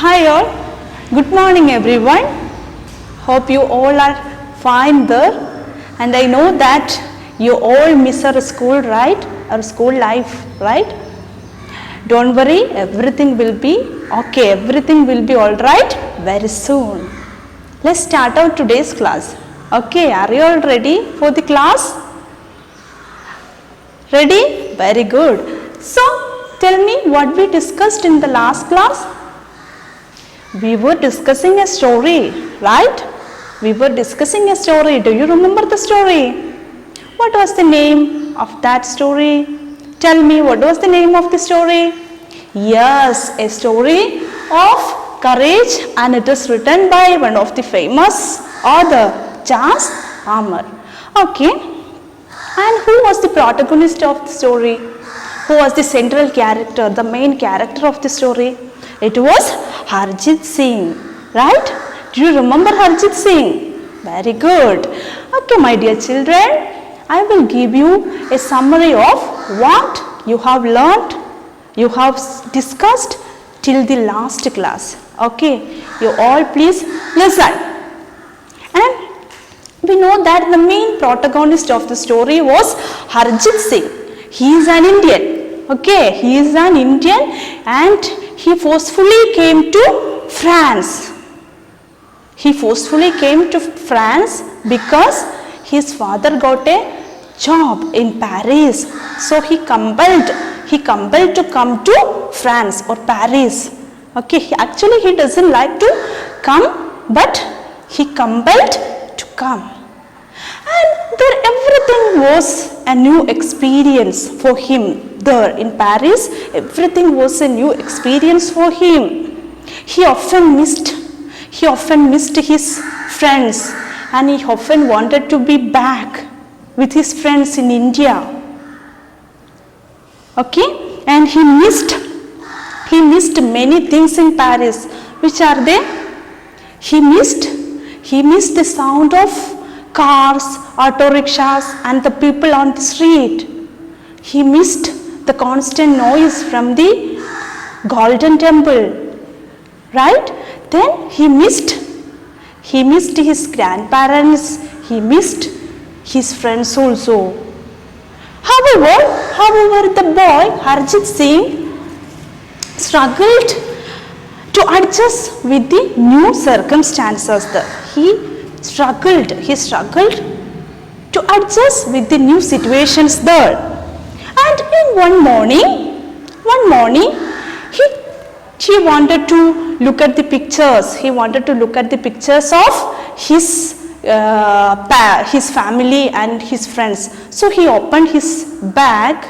Hi all, good morning everyone. Hope you all are fine there, and I know that you all miss our school, right? Our school life, right? Don't worry, everything will be okay, everything will be all right very soon. Let's start out today's class. Okay, are you all ready for the class? Ready? Very good. So, tell me what we discussed in the last class. We were discussing a story, right? We were discussing a story. Do you remember the story? What was the name of that story? Tell me, what was the name of the story? Yes, a story of courage, and it is written by one of the famous author, Charles Harmer. Okay. And who was the protagonist of the story? Who was the central character, the main character of the story? It was Harjit Singh, right? Do you remember Harjit Singh? Very good. Okay, my dear children, I will give you a summary of what you have learnt, you have discussed till the last class. Okay, you all please listen. And we know that the main protagonist of the story was Harjit Singh. He is an Indian. Okay, he is an Indian and he forcefully came to France. He forcefully came to France because his father got a job in Paris. So he compelled to come to France or Paris. Okay, actually he doesn't like to come, but he compelled to come. And there everything was a new experience for him there in Paris. Everything was a new experience for him. He often missed his friends, and he often wanted to be back with his friends in India. Okay, and he missed many things in Paris. Which are they? He missed the sound of cars, auto rickshaws, and the people on the street. He missed the constant noise from the Golden Temple, right? Then he missed his grandparents. He missed his friends also. However, the boy Harjit Singh struggled to adjust with the new circumstances. He struggled to adjust with the new situations there. And in one morning he wanted to look at the pictures. He wanted to look at the pictures of his family and his friends. So he opened his bag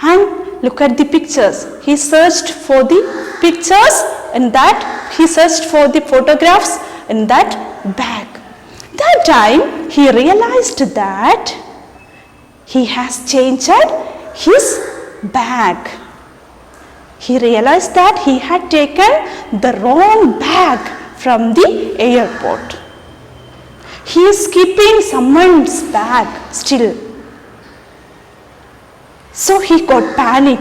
and looked at the pictures. He searched for the pictures in that, he searched for the photographs in that bag. That time he realized that he has changed his bag. He realized that he had taken the wrong bag from the airport. He is keeping someone's bag still. So he got panic.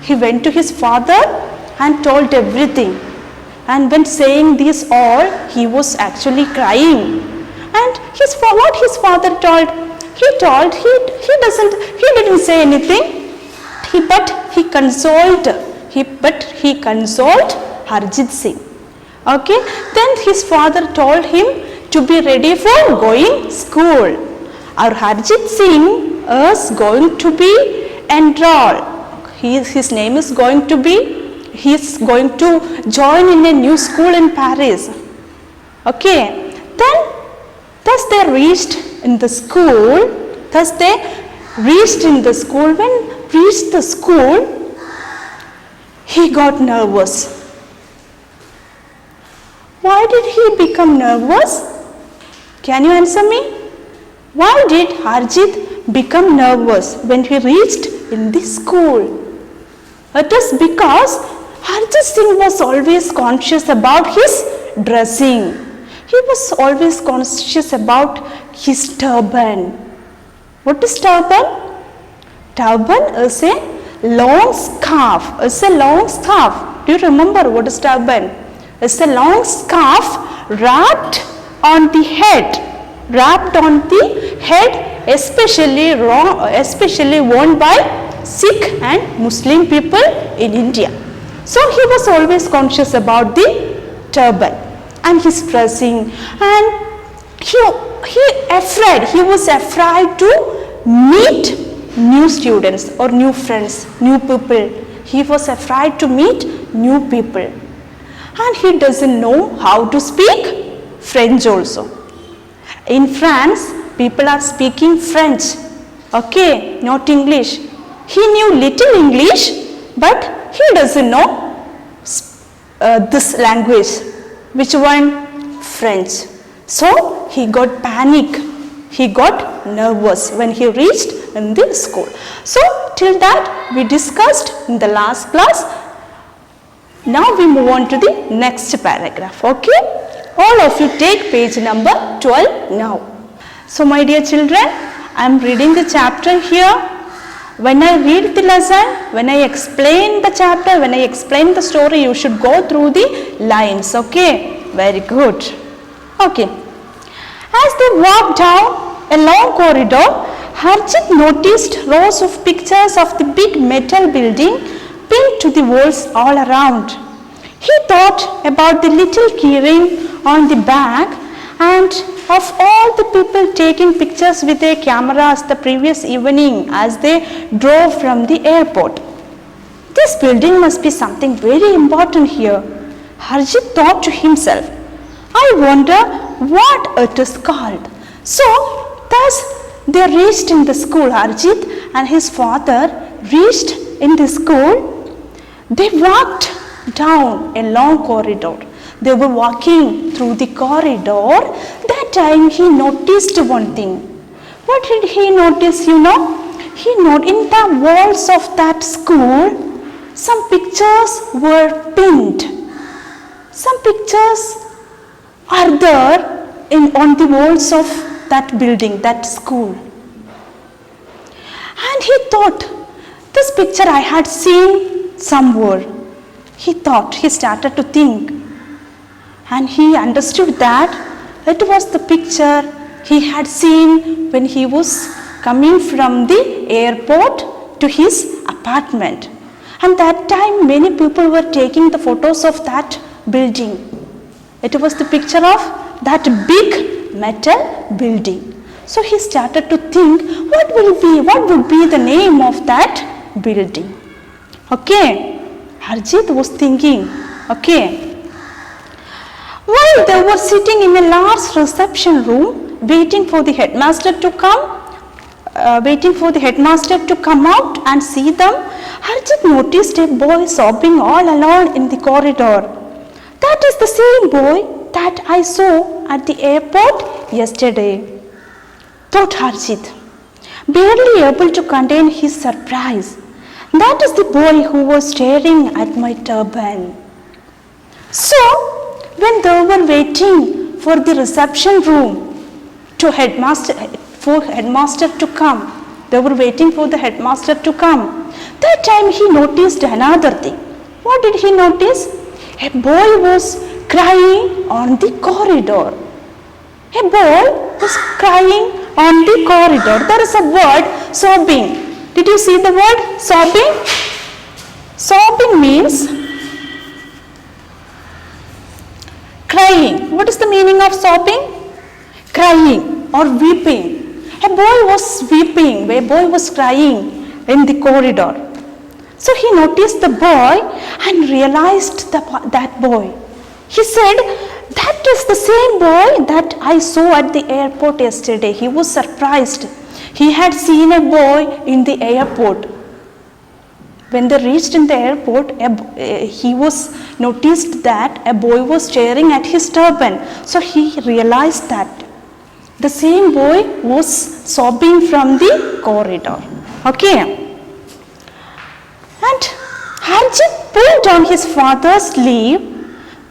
He went to his father and told everything. And when saying this all, he was actually crying. And what his father told, he didn't say anything. But he consoled Harjit Singh. Okay, then his father told him to be ready for going school. Our Harjit Singh is going to be enrolled. His name is going to be, he is going to join in a new school in Paris. Okay, then thus they reached the school. When reached the school, he got nervous. Why did he become nervous? Can you answer me? Why did Harjit become nervous when he reached in the school? It is because Harjit Singh was always conscious about his dressing. He was always conscious about his turban. What is turban? Turban is a long scarf. It's a long scarf. Do you remember what is turban? It's a long scarf wrapped on the head. Wrapped on the head, especially worn by Sikh and Muslim people in India. So he was always conscious about the turban and his dressing, and he was afraid to meet new students or new friends, new people. He was afraid to meet new people, and he doesn't know how to speak French also. In France, people are speaking French, okay, not English. He knew little English, but he doesn't know this language. Which one? French. So he got panic. He got nervous when he reached in the school. So till that we discussed in the last class. Now we move on to the next paragraph. Okay. All of you take page number 12 now. So my dear children, I am reading the chapter here. When I read the lesson, when I explain the chapter, when I explain the story, you should go through the lines. Okay. Very good. Okay. As they walked down a long corridor, Harjit noticed rows of pictures of the big metal building pinned to the walls all around. He thought about the little keyring on the back and of all the people taking pictures with their cameras the previous evening as they drove from the airport. This building must be something very important here. Harjit thought to himself, I wonder what it is called. So, thus they reached in the school. Harjit and his father reached in the school. They walked down a long corridor. They were walking through the corridor. That time he noticed one thing. What did he notice, you know? He noticed in the walls of that school, some pictures were pinned. Some pictures are there on the walls of that building, that school. And he thought, this picture I had seen somewhere. He started to think. And he understood that it was the picture he had seen when he was coming from the airport to his apartment. And that time many people were taking the photos of that building. It was the picture of that big metal building. So he started to think, what would be the name of that building? Okay, Harjit was thinking, okay. While they were sitting in a large reception room, waiting for the headmaster to come out and see them, Harjit noticed a boy sobbing all alone in the corridor. That is the same boy that I saw at the airport yesterday, thought Harjit, barely able to contain his surprise. That is the boy who was staring at my turban. So, when they were waiting for the reception room for headmaster to come, they were waiting for the headmaster to come. That time he noticed another thing. What did he notice? A boy was crying on the corridor. A boy was crying on the corridor. There is a word, sobbing. Did you see the word sobbing? Sobbing means crying. What is the meaning of sobbing? Crying or weeping. A boy was weeping, a boy was crying in the corridor. So he noticed the boy and realized that boy. He said, that is the same boy that I saw at the airport yesterday. He was surprised. He had seen a boy in the airport. When they reached in the airport, he was noticed that a boy was staring at his turban. So he realized that the same boy was sobbing from the corridor. Okay. And Harjit pulled on his father's sleeve.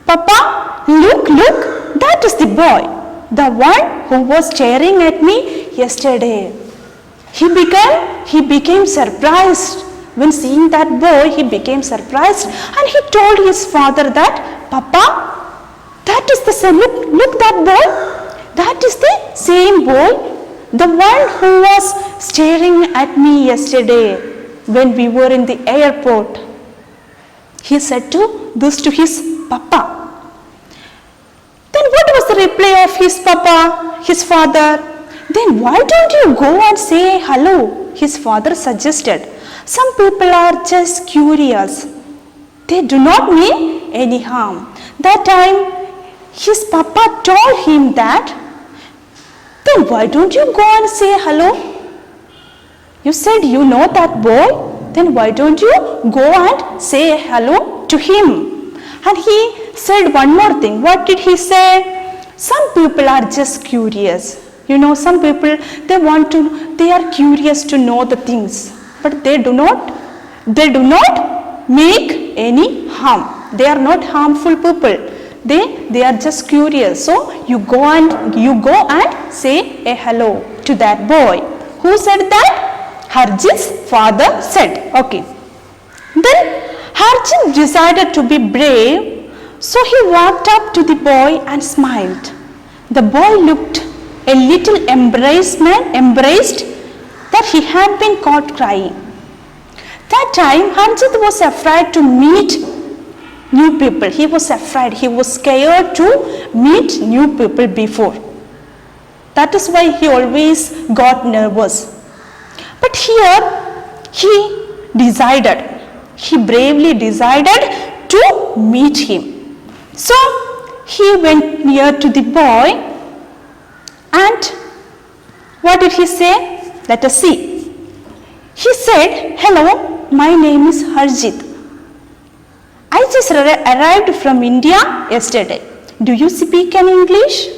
Papa, look, that is the boy, the one who was staring at me yesterday. He became surprised when seeing that boy, he became surprised and he told his father that, Papa, that is the same, look that boy, that is the same boy, the one who was staring at me yesterday when we were in the airport. He said this to his papa. Then what was the reply of his papa, his father? Then why don't you go and say hello? His father suggested. Some people are just curious. They do not mean any harm. That time his papa told him that, then why don't you go and say hello? You said you know that boy, then why don't you go and say hello to him? And he said one more thing. What did he say? Some people are just curious. You know, some people, they are curious to know the things, but they do not make any harm. They are not harmful people. They are just curious. So you go and say a hello to that boy. Who said that? Harjit's father said. Okay. Then Harjit decided to be brave, so he walked up to the boy and smiled. The boy looked a little embraced that he had been caught crying. That time Harjit was afraid to meet new people. He was afraid, he was scared to meet new people before. That is why he always got nervous. But here he bravely decided to meet him. So he went near to the boy and what did he say? Let us see. He said, hello, my name is Harjit. I just arrived from India yesterday. Do you speak any English?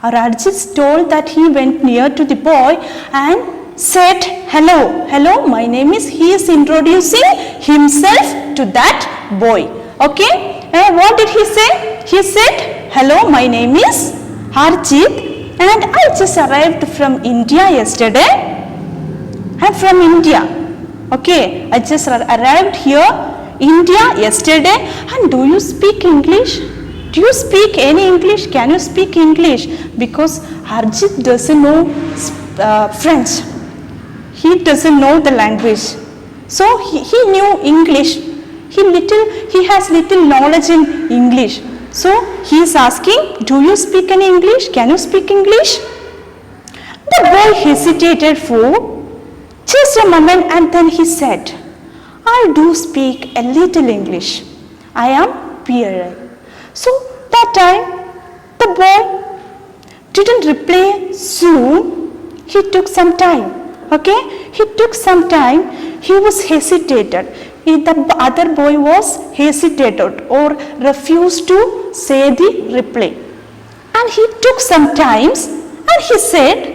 Harjit told that he went near to the boy and said, hello, my name is, he is introducing himself to that boy. Okay, and what did he say? He said, hello, my name is Harjit and I just arrived from India yesterday. I am from India. Okay, I just arrived here, India yesterday. And do you speak English? Do you speak any English? Can you speak English? Because Harjit doesn't know French. He doesn't know the language. So he knew English. He has little knowledge in English. So he is asking, do you speak any English? Can you speak English? The boy hesitated for just a moment and then he said, I do speak a little English. I am Pierre. So that time the boy didn't reply soon. He took some time. Okay, he took some time. He was hesitated. The other boy was hesitated or refused to say the reply. And he took some time and he said,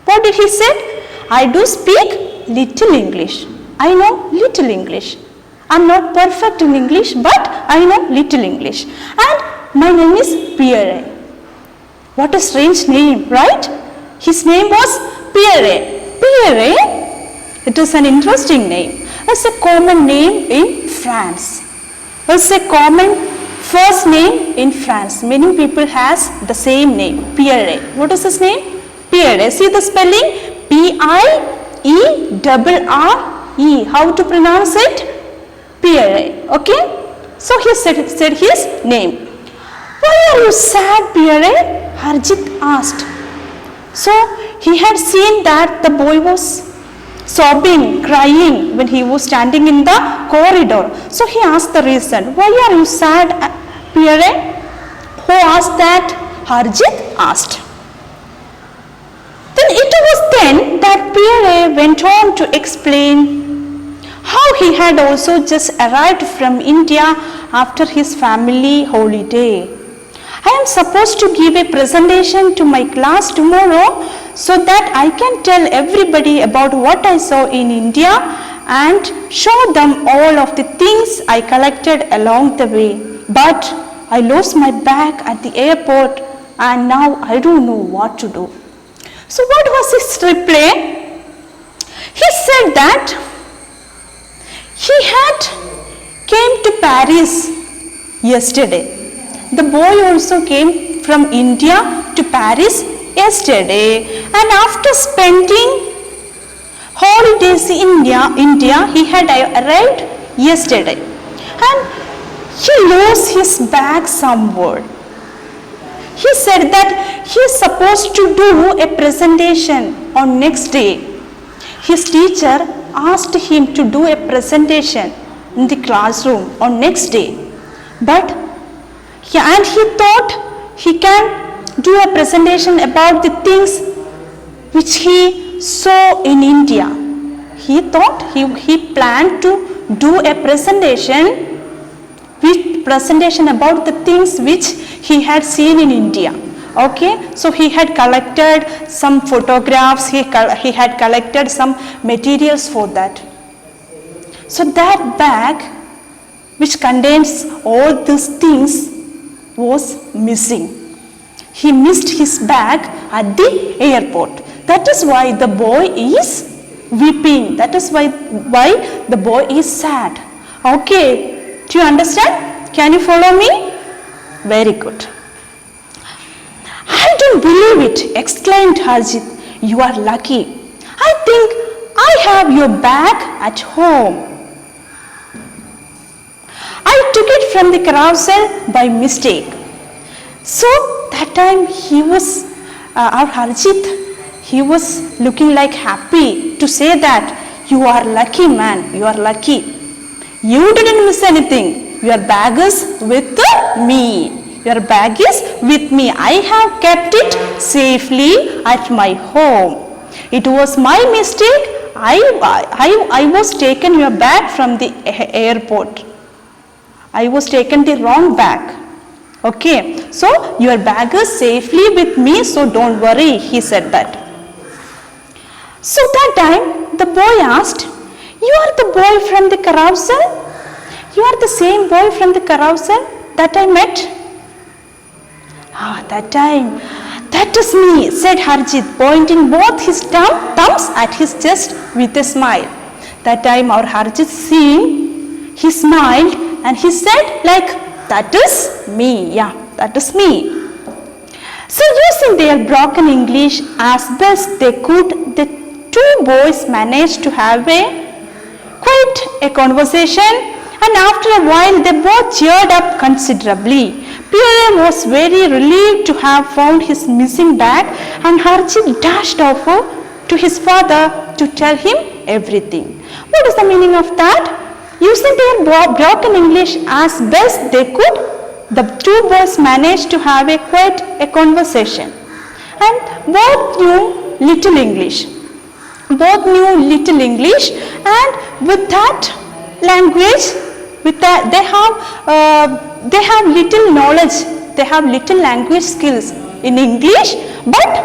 what did he say? I do speak little English. I know little English. I am not perfect in English, but I know little English. And my name is Pierre. What a strange name, right? His name was Pierre. Pierre, it is an interesting name. It's a common name in France. It's a common first name in France. Many people has the same name, Pierre. What is his name? Pierre. See the spelling? Pierre. How to pronounce it? Pierre. Okay. So he said his name. Why are you sad, Pierre? Harjit asked. So he had seen that the boy was sobbing, crying when he was standing in the corridor. So he asked the reason. Why are you sad, Pierre? Who asked that? Harjit asked. Then it was then that Pierre went on to explain how he had also just arrived from India after his family holiday. I am supposed to give a presentation to my class tomorrow so that I can tell everybody about what I saw in India and show them all of the things I collected along the way. But I lost my bag at the airport and now I don't know what to do. So what was his reply? He said that he had came to Paris yesterday. The boy also came from India to Paris yesterday, and after spending holidays in India, he had arrived yesterday, and he lost his bag somewhere. He said that he is supposed to do a presentation on next day. His teacher asked him to do a presentation in the classroom on next day, but he thought he can do a presentation about the things which he saw in India. He thought he planned to do a presentation about the things which he had seen in India. Okay, so he had collected some photographs, he had collected some materials for that. So that bag which contains all these things was missing. He missed his bag at the airport. That is why the boy is weeping. That is why the boy is sad. Okay, do you understand? Can you follow me? Very good. I don't believe it, exclaimed Harjit. You are lucky. I think I have your bag at home. I took it from the carousel by mistake. So that time our Harjit, he was looking like happy to say that you are lucky, man, you are lucky. You didn't miss anything. Your bag is with me. Your bag is with me. I have kept it safely at my home. It was my mistake. I was taken your bag from the airport. I was taken the wrong bag. Okay, so your bag is safely with me, so don't worry, he said that. So that time the boy asked, you are the boy from the carousel? You are the same boy from the carousel that I met? That time, that is me, said Harjit, pointing both his thumbs at his chest with a smile. That time our Harjit seeing, he smiled and he said like, that is me, yeah, that is me. So using their broken English as best they could, the two boys managed to have quite a conversation, and after a while they both cheered up considerably. Pierre was very relieved to have found his missing bag, and Harjit dashed off to his father to tell him everything. What is the meaning of that? Using their broken English as best they could, the two boys managed to have quite a conversation, and both knew little English. Both knew little English, and with that language, they have little knowledge. They have little language skills in English, but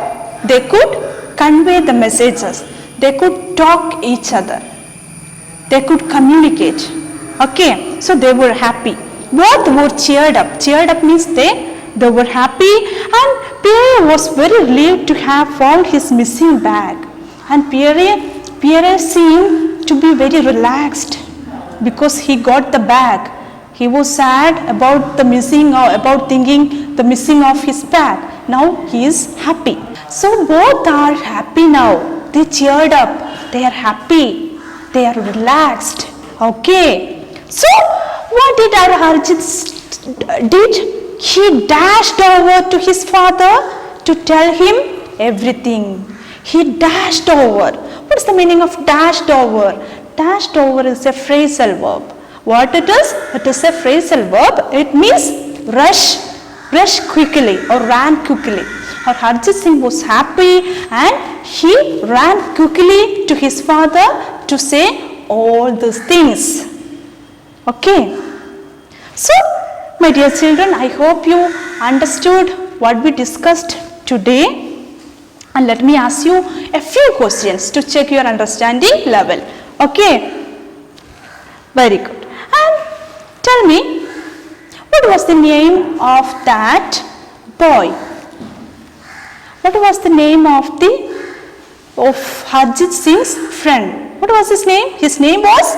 they could convey the messages. They could talk each other. They could communicate. Okay, so they were happy. Both were cheered up. Cheered up means they were happy, and Pierre was very relieved to have found his missing bag. And Pierre seemed to be very relaxed because he got the bag. He was sad about thinking the missing of his bag. Now he is happy. So both are happy now. They cheered up. They are happy. They are relaxed. Okay. So what did our Harjit did? He dashed over to his father to tell him everything. He dashed over. What is the meaning of dashed over? Dashed over is a phrasal verb. What it is? It is a phrasal verb. It means rush quickly or ran quickly. Our Harjit Singh was happy and he ran quickly to his father to say all these things. Okay. So, my dear children, I hope you understood what we discussed today. And let me ask you a few questions to check your understanding level. Okay. Very good. And tell me, what was the name of that boy? What was the name of Harjit Singh's friend? What was his name? His name was?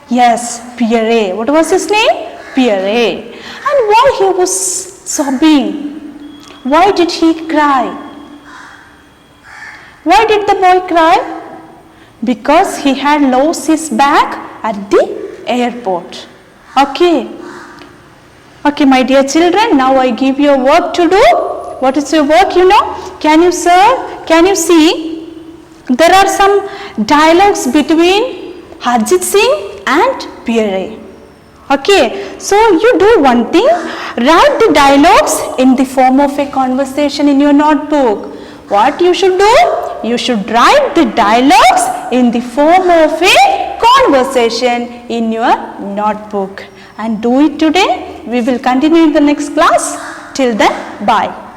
Yes, Pierre. What was his name? Pierre. And why he was sobbing? Why did he cry? Why did the boy cry? Because he had lost his bag at the airport. Okay. Okay, my dear children, now I give you a work to do. What is your work, you know? Can you see? There are some dialogues between Harjit Singh and Pierre. Okay, so you do one thing, write the dialogues in the form of a conversation in your notebook. What you should do? You should write the dialogues in the form of a conversation in your notebook. And do it today. We will continue in the next class. Till then, bye.